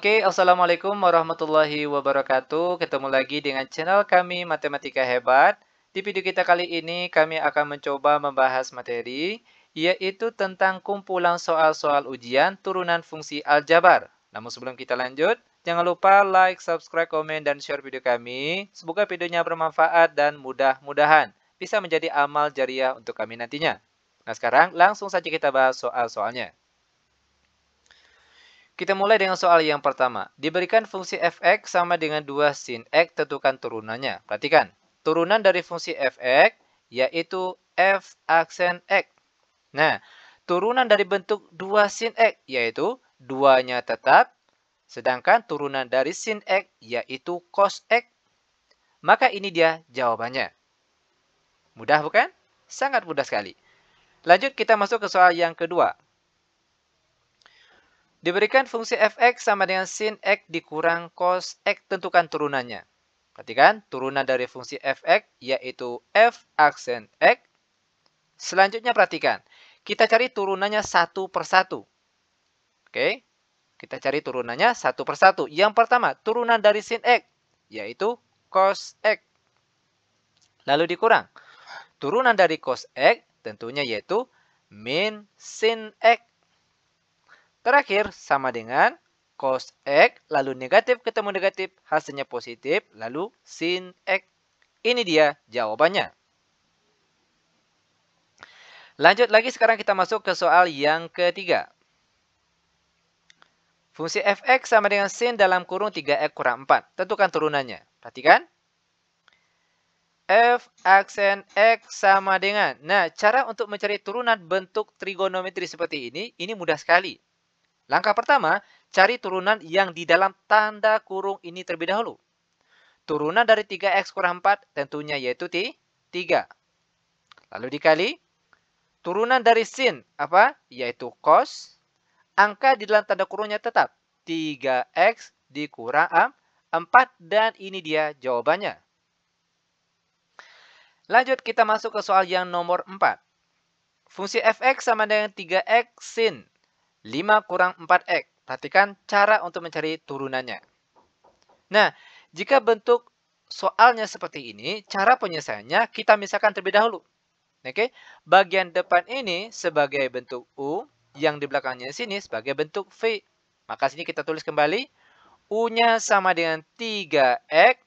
Oke, Assalamualaikum warahmatullahi wabarakatuh. Ketemu lagi dengan channel kami Matematika Hebat. Di video kita kali ini kami akan mencoba membahas materi, yaitu tentang kumpulan soal-soal ujian turunan fungsi aljabar. Namun sebelum kita lanjut, jangan lupa like, subscribe, komen, dan share video kami. Semoga videonya bermanfaat dan mudah-mudahan bisa menjadi amal jariah untuk kami nantinya. Nah sekarang langsung saja kita bahas soal-soalnya. Kita mulai dengan soal yang pertama. Diberikan fungsi f(x) sama dengan 2 sin x, tentukan turunannya. Perhatikan, turunan dari fungsi f(x) yaitu f aksen x. Nah, turunan dari bentuk 2 sin x yaitu 2-nya tetap, sedangkan turunan dari sin x yaitu cos x. Maka ini dia jawabannya. Mudah bukan? Sangat mudah sekali. Lanjut kita masuk ke soal yang kedua. Diberikan fungsi f(x) sama dengan sin x dikurang cos x, tentukan turunannya. Perhatikan, turunan dari fungsi f(x) yaitu f aksen x. Selanjutnya perhatikan, kita cari turunannya satu persatu. Oke, kita cari turunannya satu persatu. Yang pertama, turunan dari sin x yaitu cos x. Lalu dikurang, turunan dari cos x tentunya yaitu min sin x. Terakhir, sama dengan cos x, lalu negatif ketemu negatif, hasilnya positif, lalu sin x. Ini dia jawabannya. Lanjut lagi, sekarang kita masuk ke soal yang ketiga. Fungsi f(x) sama dengan sin dalam kurung 3x kurang 4. Tentukan turunannya. Perhatikan. F aksen x sama dengan. Nah, cara untuk mencari turunan bentuk trigonometri seperti ini mudah sekali. Langkah pertama, cari turunan yang di dalam tanda kurung ini terlebih dahulu. Turunan dari 3x kurang 4 tentunya yaitu 3. Lalu dikali. Turunan dari sin apa? Yaitu cos. Angka di dalam tanda kurungnya tetap. 3x dikurang 4 dan ini dia jawabannya. Lanjut kita masuk ke soal yang nomor 4. Fungsi f(x) sama dengan 3x sin 5 kurang 4x. Perhatikan cara untuk mencari turunannya. Nah, jika bentuk soalnya seperti ini, cara penyelesaiannya kita misalkan terlebih dahulu. Oke, bagian depan ini sebagai bentuk U, yang di belakangnya sini sebagai bentuk V. Maka sini kita tulis kembali, U-nya sama dengan 3x,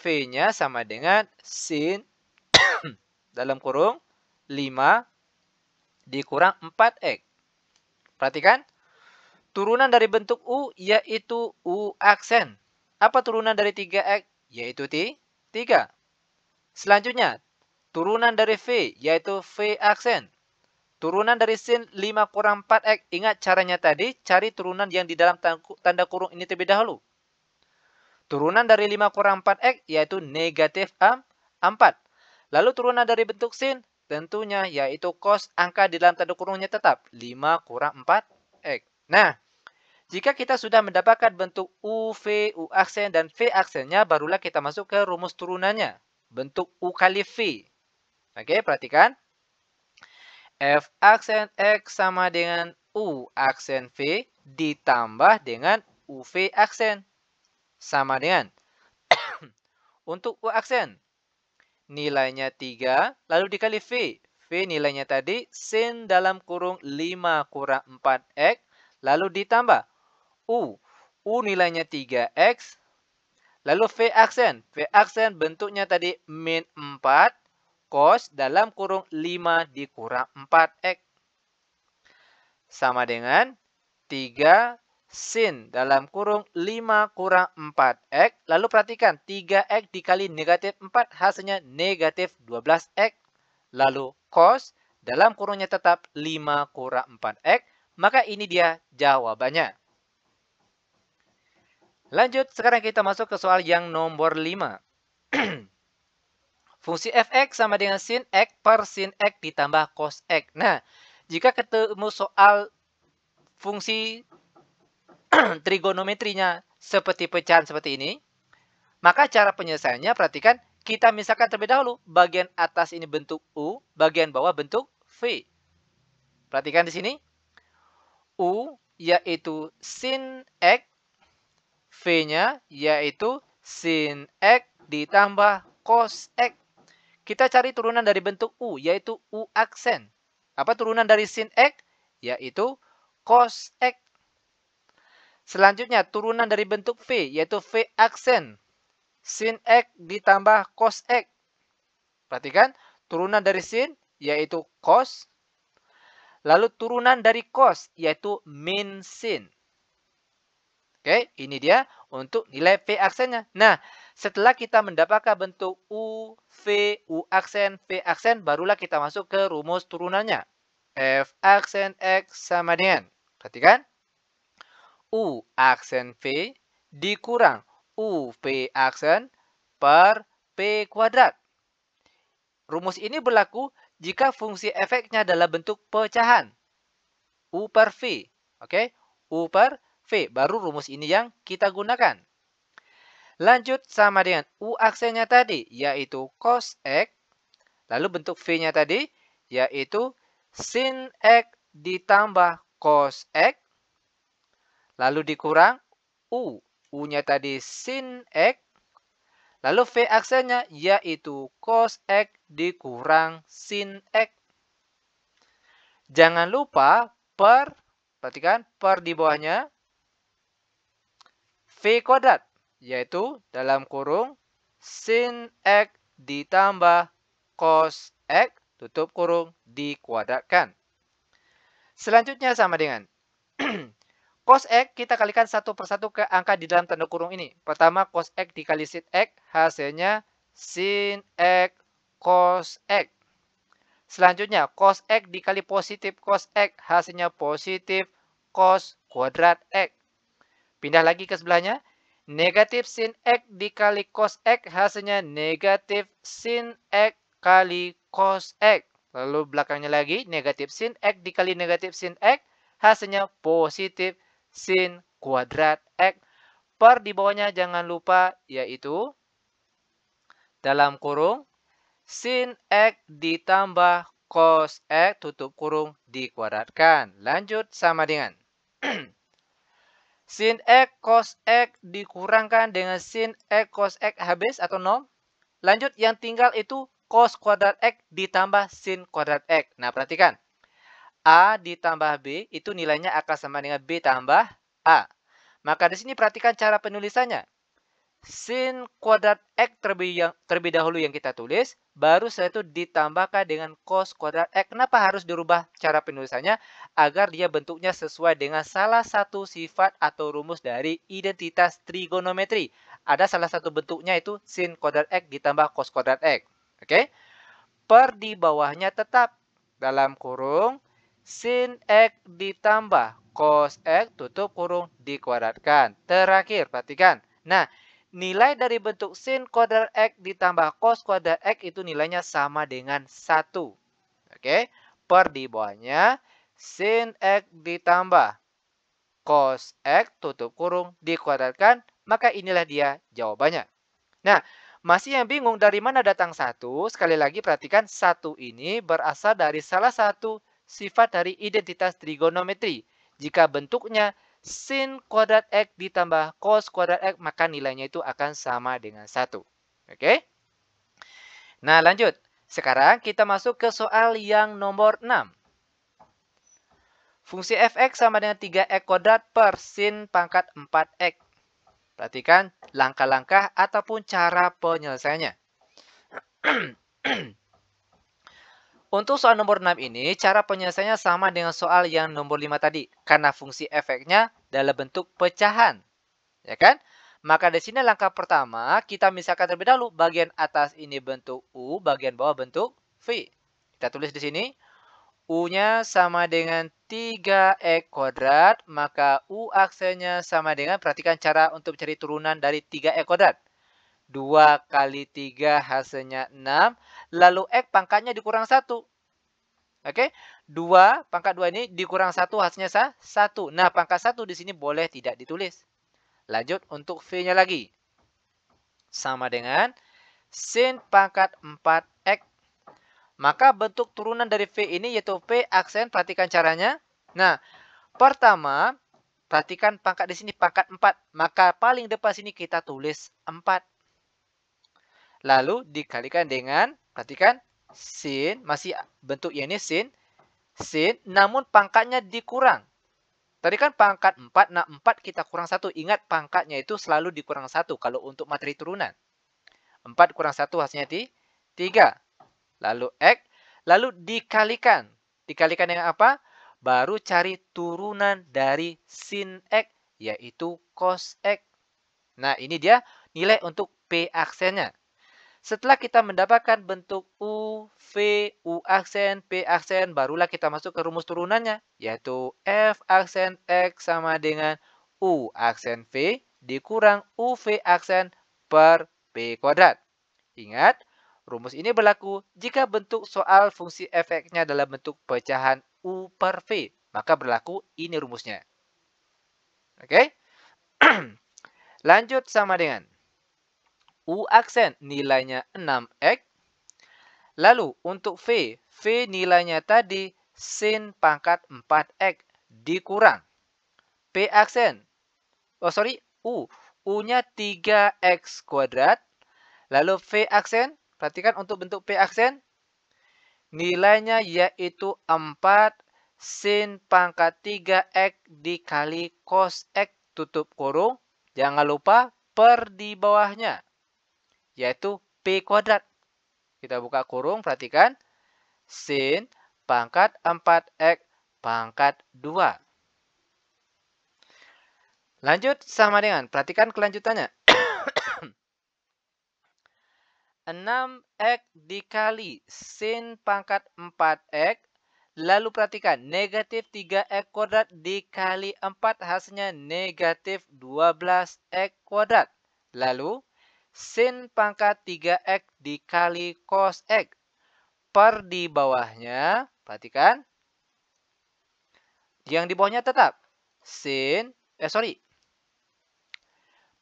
V-nya sama dengan sin dalam kurung 5 dikurang 4x. Perhatikan, turunan dari bentuk U yaitu U aksen. Apa turunan dari 3x? Yaitu 3. Selanjutnya, turunan dari V yaitu V aksen. Turunan dari sin 5 kurang 4x. Ingat caranya tadi, cari turunan yang di dalam tanda kurung ini terlebih dahulu. Turunan dari 5 kurang 4x yaitu negatif 4. Lalu turunan dari bentuk sin tentunya yaitu cos, angka di dalam tanda kurungnya tetap 5 kurang 4x. Nah, jika kita sudah mendapatkan bentuk U, V, U aksen, dan V aksennya, barulah kita masuk ke rumus turunannya. Bentuk U kali V. Oke, perhatikan. F aksen X sama dengan U aksen V ditambah dengan UV aksen. Sama dengan. Untuk U aksen, nilainya 3, lalu dikali V. V nilainya tadi sin dalam kurung 5 kurang 4x, lalu ditambah U. U nilainya 3x. Lalu V aksen. V aksen bentuknya tadi min 4 cos dalam kurung 5 dikurang 4x. Sama dengan 3 sin dalam kurung 5 kurang 4x. Lalu perhatikan 3x dikali negatif 4 hasilnya negatif 12x. Lalu cos dalam kurungnya tetap 5 kurang 4x. Maka ini dia jawabannya. Lanjut, sekarang kita masuk ke soal yang nomor 5. Fungsi f(x) sama dengan sin x per sin x ditambah cos x. Nah, jika ketemu soal fungsi trigonometrinya seperti pecahan seperti ini, maka cara penyelesaiannya perhatikan, kita misalkan terlebih dahulu. Bagian atas ini bentuk U, bagian bawah bentuk V. Perhatikan di sini. U yaitu sin x. V-nya yaitu sin X ditambah cos X. Kita cari turunan dari bentuk U, yaitu U aksen. Apa turunan dari sin X? Yaitu cos X. Selanjutnya, turunan dari bentuk V, yaitu V aksen. Sin X ditambah cos X. Perhatikan, turunan dari sin, yaitu cos. Lalu turunan dari cos, yaitu min sin. Oke, ini dia untuk nilai V aksennya. Nah, setelah kita mendapatkan bentuk U, V, U aksen, V aksen, barulah kita masuk ke rumus turunannya. F aksen X sama dengan, perhatikan, U aksen V dikurang U V aksen per P kuadrat. Rumus ini berlaku jika fungsi f(x)-nya adalah bentuk pecahan. U per V. Oke, U per V. Baru rumus ini yang kita gunakan. Lanjut sama dengan U aksennya tadi, yaitu cos X. Lalu bentuk V-nya tadi, yaitu sin X ditambah cos X. Lalu dikurang U. U-nya tadi sin X. Lalu V aksennya, yaitu cos X dikurang sin X. Jangan lupa perhatikan per di bawahnya V kuadrat, yaitu dalam kurung sin X ditambah cos X, tutup kurung, dikuadratkan. Selanjutnya sama dengan cos X, kita kalikan satu persatu ke angka di dalam tanda kurung ini. Pertama, cos X dikali sin X, hasilnya sin X cos X. Selanjutnya, cos X dikali positif cos X, hasilnya positif cos kuadrat X. Pindah lagi ke sebelahnya. Negatif sin X dikali cos X, hasilnya negatif sin X kali cos X. Lalu belakangnya lagi, negatif sin X dikali negatif sin X, hasilnya positif sin kuadrat X. Per di bawahnya jangan lupa, yaitu dalam kurung sin X ditambah cos X, tutup kurung, dikuadratkan. Lanjut sama dengan sin X cos X dikurangkan dengan sin X cos X habis atau 0. Lanjut, yang tinggal itu cos kuadrat X ditambah sin kuadrat X. Nah, perhatikan. A ditambah B itu nilainya akan sama dengan B tambah A. Maka di sini perhatikan cara penulisannya. Sin kuadrat X terlebih dahulu yang kita tulis, baru setelah itu ditambahkan dengan cos kuadrat X. Kenapa harus dirubah cara penulisannya? Agar dia bentuknya sesuai dengan salah satu sifat atau rumus dari identitas trigonometri. Ada salah satu bentuknya itu sin kuadrat X ditambah cos kuadrat X. Oke? Per di bawahnya tetap dalam kurung sin X ditambah cos X, tutup kurung, dikuadratkan. Terakhir, perhatikan. Nah, nilai dari bentuk sin kuadrat X ditambah cos kuadrat X itu nilainya sama dengan 1. Oke, per di bawahnya sin X ditambah cos X, tutup kurung, dikuadratkan. Maka inilah dia jawabannya. Nah, masih yang bingung dari mana datang 1? Sekali lagi perhatikan 1 ini berasal dari salah satu sifat dari identitas trigonometri. Jika bentuknya sin kuadrat X ditambah cos kuadrat X, maka nilainya itu akan sama dengan 1. Oke? Nah, lanjut. Sekarang kita masuk ke soal yang nomor 6. Fungsi f(x) sama dengan 3x kuadrat per sin pangkat 4x. Perhatikan langkah-langkah ataupun cara penyelesaiannya. Untuk soal nomor 6 ini, cara penyelesaiannya sama dengan soal yang nomor 5 tadi. Karena fungsi f(x)-nya dalam bentuk pecahan. Ya kan? Maka di sini langkah pertama, kita misalkan terlebih dahulu. Bagian atas ini bentuk U, bagian bawah bentuk V. Kita tulis di sini. U-nya sama dengan 3x kuadrat. Maka U aksennya sama dengan, perhatikan cara untuk mencari turunan dari 3x kuadrat. 2 kali 3 hasilnya 6. Lalu X pangkatnya dikurang 1. Oke. 2 pangkat 2 ini dikurang 1 hasilnya 1. Nah, pangkat 1 di sini boleh tidak ditulis. Lanjut untuk V-nya lagi. Sama dengan sin pangkat 4x. Maka bentuk turunan dari V ini yaitu V aksen. Perhatikan caranya. Nah, pertama, perhatikan pangkat di sini pangkat 4. Maka paling depan sini kita tulis 4. Lalu dikalikan dengan, perhatikan, sin, masih bentuknya ini sin, namun pangkatnya dikurang. Tadi kan pangkat 4, nah 4 kita kurang 1. Ingat pangkatnya itu selalu dikurang 1 kalau untuk materi turunan. 4 kurang 1 hasilnya 3. Lalu X, lalu dikalikan. Dikalikan dengan apa? Baru cari turunan dari sin X, yaitu cos X. Nah, ini dia nilai untuk P aksennya. Setelah kita mendapatkan bentuk U, V, U aksen, P aksen, barulah kita masuk ke rumus turunannya, yaitu F aksen X sama dengan U aksen V dikurang UV aksen per P kuadrat. Ingat, rumus ini berlaku jika bentuk soal fungsi f(x)-nya dalam bentuk pecahan U per V. Maka berlaku ini rumusnya. Oke? Lanjut sama dengan U aksen nilainya 6x. Lalu untuk V nilainya tadi sin pangkat 4x dikurang P aksen. U-nya 3x kuadrat. Lalu V aksen, perhatikan untuk bentuk P aksen, nilainya yaitu 4 sin pangkat 3x dikali cos x tutup kurung. Jangan lupa per di bawahnya, yaitu P kuadrat. Kita buka kurung, perhatikan. Sin pangkat 4x pangkat 2. Lanjut sama dengan, perhatikan kelanjutannya. 6x dikali sin pangkat 4x. Lalu perhatikan, negatif 3x kuadrat dikali 4 hasilnya negatif 12x kuadrat. Lalu, sin pangkat 3x dikali cos x. Per di bawahnya, perhatikan. Yang di bawahnya tetap.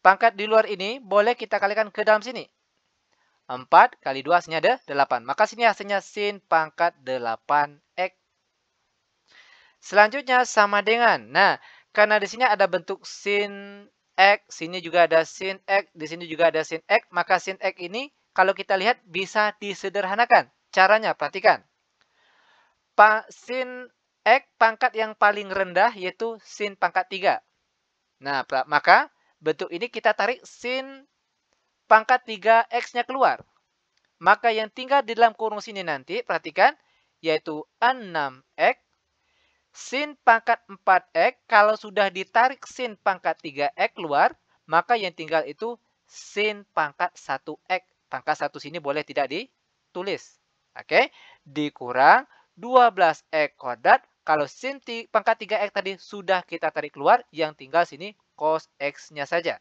Pangkat di luar ini boleh kita kalikan ke dalam sini. 4 kali 2 hasilnya ada 8. Maka sini hasilnya sin pangkat 8x. Selanjutnya sama dengan, nah, karena di sini ada bentuk sin x, sini juga ada sin x, di sini juga ada sin x, maka sin x ini kalau kita lihat bisa disederhanakan. Caranya, perhatikan. Sin x pangkat yang paling rendah yaitu sin pangkat 3. Nah, maka bentuk ini kita tarik sin pangkat 3x-nya keluar. Maka yang tinggal di dalam kurung sini nanti, perhatikan, yaitu 6x. Sin pangkat 4x, kalau sudah ditarik sin pangkat 3x keluar, maka yang tinggal itu sin pangkat 1x. Pangkat 1 sini boleh tidak ditulis. Oke, dikurang 12x kuadrat. Kalau sin pangkat 3x tadi sudah kita tarik keluar, yang tinggal sini cos x-nya saja.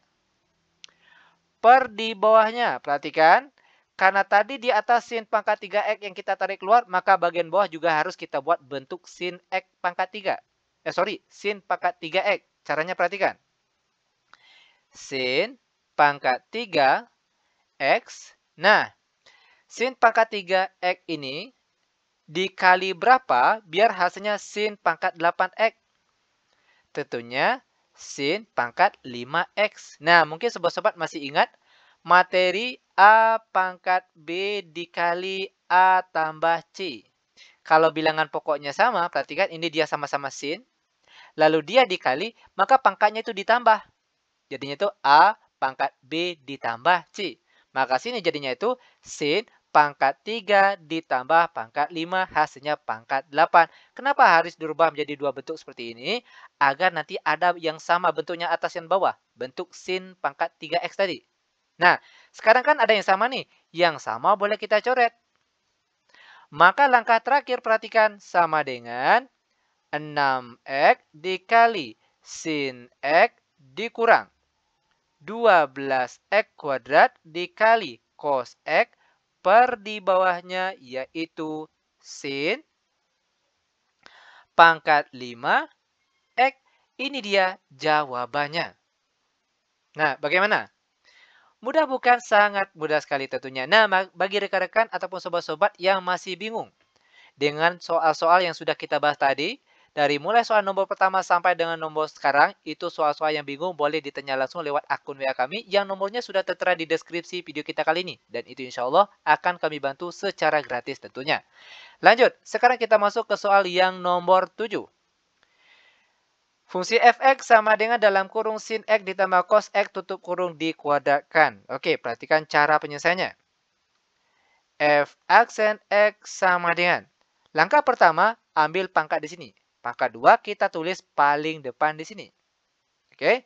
Per di bawahnya, perhatikan. Karena tadi di atas sin pangkat 3x yang kita tarik keluar, maka bagian bawah juga harus kita buat bentuk sin x pangkat 3. Sin pangkat 3x. Caranya perhatikan. Sin pangkat 3x. Nah, sin pangkat 3x ini dikali berapa biar hasilnya sin pangkat 8x? Tentunya sin pangkat 5x. Nah, mungkin sobat-sobat masih ingat materi A pangkat B dikali A tambah C. Kalau bilangan pokoknya sama, perhatikan ini dia sama-sama sin. Lalu dia dikali, maka pangkatnya itu ditambah. Jadinya itu A pangkat B ditambah C. Maka sini jadinya itu sin pangkat 3 ditambah pangkat 5 hasilnya pangkat 8. Kenapa harus dirubah menjadi dua bentuk seperti ini? Agar nanti ada yang sama bentuknya atas dan bawah. Bentuk sin pangkat 3x tadi. Nah, sekarang kan ada yang sama nih. Yang sama boleh kita coret. Maka langkah terakhir perhatikan sama dengan 6x dikali sin x dikurang 12x kuadrat dikali cos x per di bawahnya yaitu sin pangkat 5x. Ini dia jawabannya. Nah, bagaimana? Mudah bukan? Sangat mudah sekali tentunya. Nah, bagi rekan-rekan ataupun sobat-sobat yang masih bingung dengan soal-soal yang sudah kita bahas tadi, Dari mulai soal nomor pertama sampai dengan nomor sekarang, itu soal-soal yang bingung boleh ditanya langsung lewat akun WA kami yang nomornya sudah tertera di deskripsi video kita kali ini. Dan itu insya Allah akan kami bantu secara gratis tentunya. Lanjut, sekarang kita masuk ke soal yang nomor 7. Fungsi f(x) sama dengan dalam kurung sin x ditambah cos x tutup kurung dikuadratkan. Oke, perhatikan cara penyelesaiannya. F aksen x sama dengan. Langkah pertama, ambil pangkat di sini. Pangkat 2 kita tulis paling depan di sini. Oke.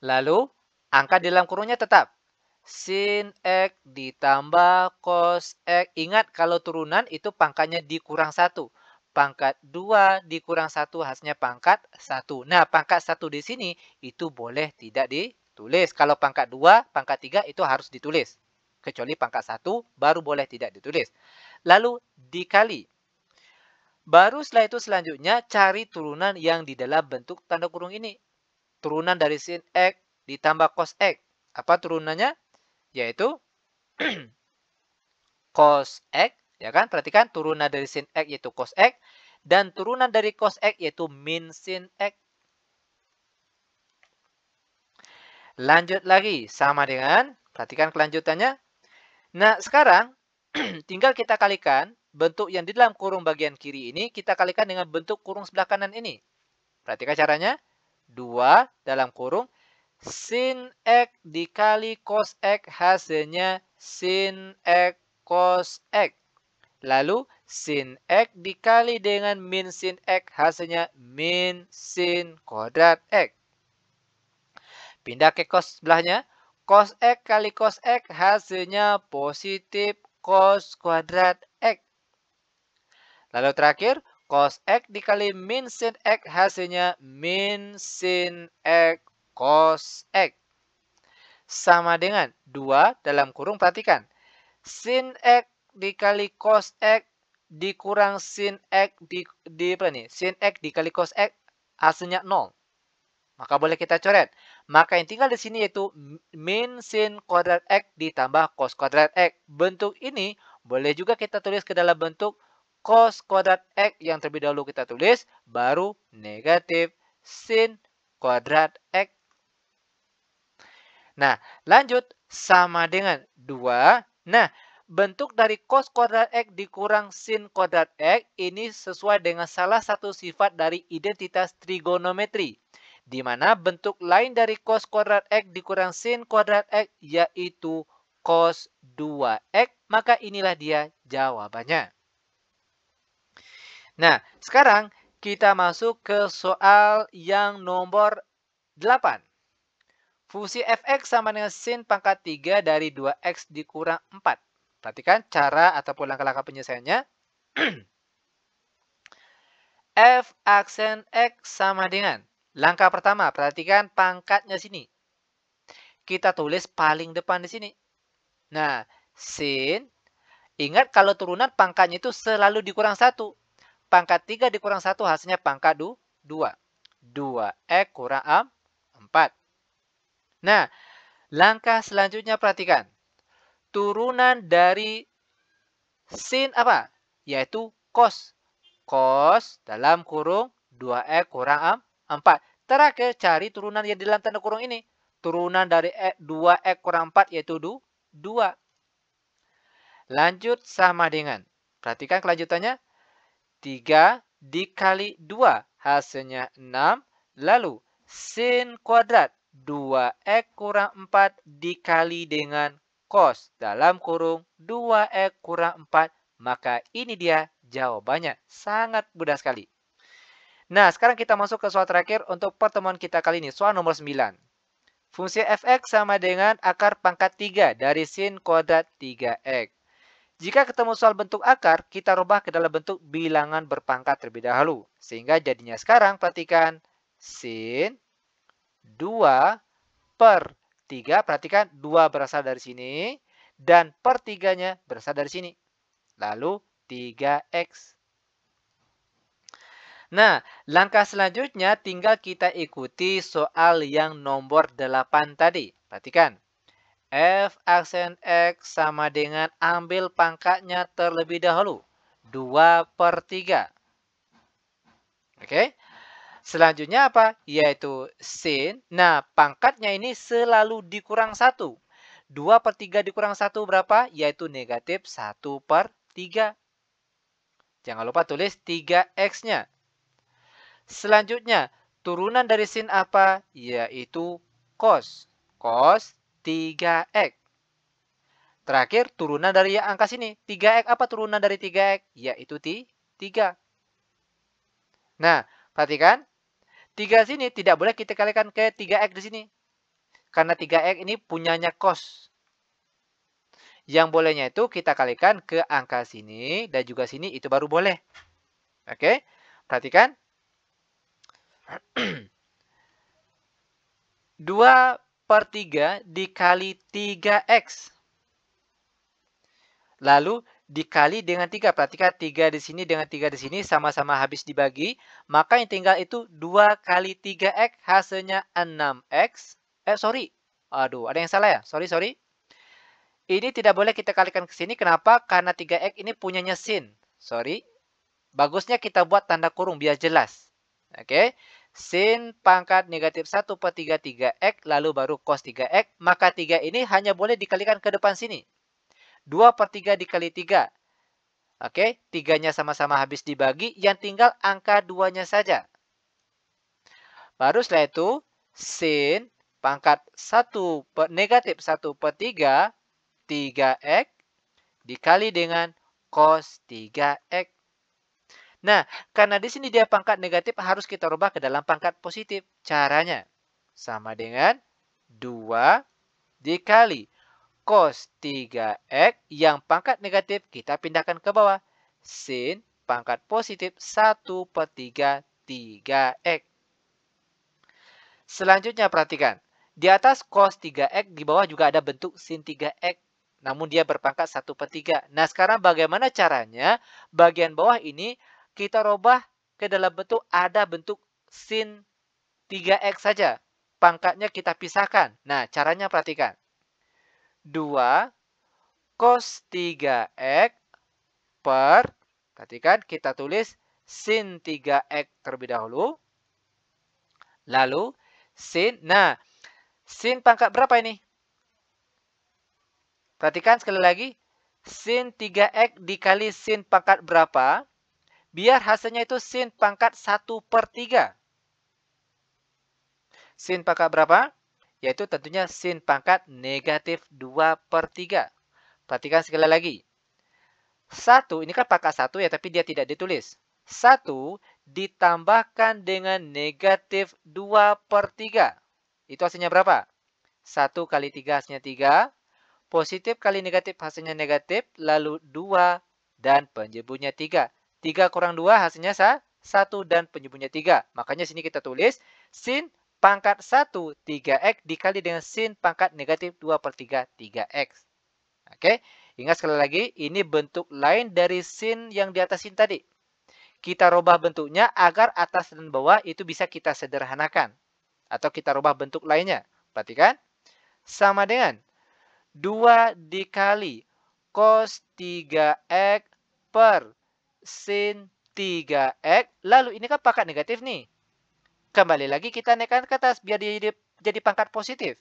Lalu, angka di dalam kurungnya tetap. Sin x ditambah cos x. Ingat, kalau turunan itu pangkatnya dikurang 1. Pangkat 2 dikurang 1 hasilnya pangkat 1. Nah, pangkat 1 di sini itu boleh tidak ditulis. Kalau pangkat 2, pangkat 3 itu harus ditulis. Kecuali pangkat 1 baru boleh tidak ditulis. Lalu dikali. Baru setelah itu selanjutnya cari turunan yang di dalam bentuk tanda kurung ini. Turunan dari sin x ditambah cos x. Apa turunannya? Yaitu cos x. Ya kan? Perhatikan turunan dari sin x yaitu cos x. Dan turunan dari cos x yaitu min sin x. Lanjut lagi. Sama dengan, perhatikan kelanjutannya. Nah, sekarang tinggal kita kalikan bentuk yang di dalam kurung bagian kiri ini, kita kalikan dengan bentuk kurung sebelah kanan ini. Perhatikan caranya. 2 dalam kurung sin x dikali cos x hasilnya sin x cos x. Lalu sin x dikali dengan min sin x hasilnya min sin kuadrat x. Pindah ke cos sebelahnya. Cos x kali cos x hasilnya positif cos kuadrat x. Lalu terakhir, cos x dikali min sin x hasilnya min sin x cos x. Sama dengan 2 dalam kurung, perhatikan. Sin x dikali cos x dikurang sin x sin x dikali cos x hasilnya 0. Maka boleh kita coret. Maka yang tinggal di sini yaitu min sin kuadrat x ditambah cos kuadrat x. Bentuk ini boleh juga kita tulis ke dalam bentuk cos kuadrat x yang terlebih dahulu kita tulis, baru negatif sin kuadrat x. Nah, lanjut sama dengan 2. Nah, bentuk dari cos kuadrat x dikurang sin kuadrat x ini sesuai dengan salah satu sifat dari identitas trigonometri. Di mana bentuk lain dari cos kuadrat x dikurang sin kuadrat x yaitu cos 2x. Maka inilah dia jawabannya. Nah, sekarang kita masuk ke soal yang nomor 8. Fungsi f(x) sama dengan sin pangkat 3 dari 2x dikurang 4. Perhatikan cara ataupun langkah-langkah penyelesaiannya. F aksen x sama dengan. Langkah pertama, perhatikan pangkatnya sini. Kita tulis paling depan di sini. Nah, sin. Ingat kalau turunan pangkatnya itu selalu dikurang 1. Pangkat 3 dikurang 1 hasilnya pangkat 2. 2x kurang 4. Nah, langkah selanjutnya perhatikan. Turunan dari sin apa? Yaitu cos. Cos dalam kurung 2x kurang 4. Terakhir, cari turunan yang di dalam tanda kurung ini. Turunan dari 2x kurang 4 yaitu 2. Lanjut sama dengan. Perhatikan kelanjutannya. 3 dikali 2 hasilnya 6. Lalu sin kuadrat 2x kurang 4 dikali dengan cos dalam kurung 2x kurang 4. Maka ini dia jawabannya. Sangat mudah sekali. Nah, sekarang kita masuk ke soal terakhir untuk pertemuan kita kali ini. Soal nomor 9. Fungsi f(x) sama dengan akar pangkat 3 dari sin kuadrat 3x. Jika ketemu soal bentuk akar, kita rubah ke dalam bentuk bilangan berpangkat terlebih dahulu. Sehingga jadinya sekarang, perhatikan, sin 2 per 3. Perhatikan, 2 berasal dari sini. Dan per 3-nya berasal dari sini. Lalu 3x. Nah, langkah selanjutnya tinggal kita ikuti soal yang nomor 8 tadi. Perhatikan. F aksen x sama dengan ambil pangkatnya terlebih dahulu. 2 per 3. Oke. Selanjutnya apa? Yaitu sin. Nah, pangkatnya ini selalu dikurang 1. 2/3 dikurang 1 berapa? Yaitu negatif 1/3. Jangan lupa tulis 3x-nya. Selanjutnya, turunan dari sin apa? Yaitu cos. Cos 3x. Terakhir, turunan dari angka sini. 3x apa turunan dari 3x? Yaitu 3. Nah, perhatikan. 3 sini tidak boleh kita kalikan ke 3x di sini. Karena 3x ini punyanya cos. Yang bolehnya itu kita kalikan ke angka sini dan juga sini, itu baru boleh. Oke, perhatikan. 2/3 dikali 3x. Lalu dikali dengan 3. Perhatikan 3 di sini dengan 3 di sini sama-sama habis dibagi. Maka yang tinggal itu 2 kali 3x hasilnya 6x. Sorry. Aduh, ada yang salah ya? Sorry. Ini tidak boleh kita kalikan ke sini. Kenapa? Karena 3x ini punyanya sin. Sorry. Bagusnya kita buat tanda kurung biar jelas. Oke. Sin pangkat negatif 1/3 3x lalu baru cos 3x. Maka 3 ini hanya boleh dikalikan ke depan sini. 2/3 dikali 3. Oke, 3-nya sama-sama habis dibagi. Yang tinggal angka 2-nya saja. Baru setelah itu, sin pangkat negatif 1/3 3x dikali dengan cos 3x. Nah, karena di sini dia pangkat negatif, harus kita rubah ke dalam pangkat positif. Caranya sama dengan 2 dikali cos 3x yang pangkat negatif kita pindahkan ke bawah. Sin pangkat positif 1/3 3x. Selanjutnya perhatikan. Di atas cos 3x, di bawah juga ada bentuk sin 3x. Namun dia berpangkat 1/3. Nah, sekarang bagaimana caranya? Bagian bawah ini kita rubah ke dalam bentuk ada bentuk sin 3x saja. Pangkatnya kita pisahkan. Nah, caranya perhatikan. 2 cos 3x per, perhatikan kita tulis sin 3x terlebih dahulu. Lalu sin, nah sin pangkat berapa ini? Perhatikan sekali lagi. Sin 3x dikali sin pangkat berapa? Biar hasilnya itu sin pangkat 1/3. Sin pangkat berapa? Yaitu tentunya sin pangkat negatif 2/3. Perhatikan sekali lagi. 1, ini kan pangkat 1 ya, tapi dia tidak ditulis. 1 ditambahkan dengan negatif 2/3. Itu hasilnya berapa? 1 kali 3 hasilnya 3. Positif kali negatif hasilnya negatif. Lalu 2 dan penyebutnya 3. 3 kurang 2 hasilnya 1 dan penyebutnya 3. Makanya sini kita tulis sin pangkat 1 3x dikali dengan sin pangkat negatif 2/3 3x. Oke, ingat sekali lagi, ini bentuk lain dari sin yang di atas sin tadi. Kita rubah bentuknya agar atas dan bawah itu bisa kita sederhanakan. Atau kita rubah bentuk lainnya. Perhatikan. Sama dengan 2 dikali cos 3x per sin 3x. Lalu ini kan pangkat negatif nih. Kembali lagi kita naikkan ke atas biar jadi pangkat positif.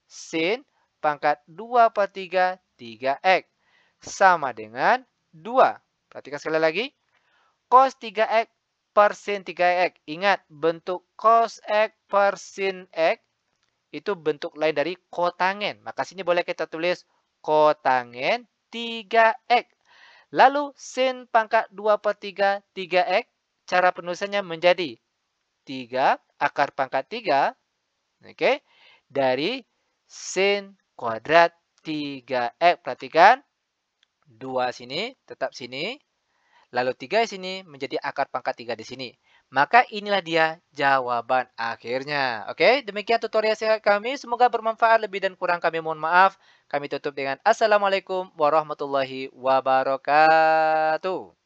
Sin pangkat 2/3 3x sama dengan 2. Perhatikan sekali lagi. Cos 3x per sin 3x. Ingat, bentuk cos x per sin x itu bentuk lain dari kotangen. Maka sini boleh kita tulis kotangen 3x. Lalu sin pangkat 2/3 3x. Cara penulisannya menjadi 3 akar pangkat 3. Oke. Dari sin kuadrat 3x. Perhatikan. 2 sini, tetap sini. Lalu 3 di sini menjadi akar pangkat 3 di sini. Maka inilah dia jawaban akhirnya. Oke, demikian tutorial singkat kami. Semoga bermanfaat. Lebih dan kurang kami mohon maaf. Kami tutup dengan Assalamualaikum warahmatullahi wabarakatuh.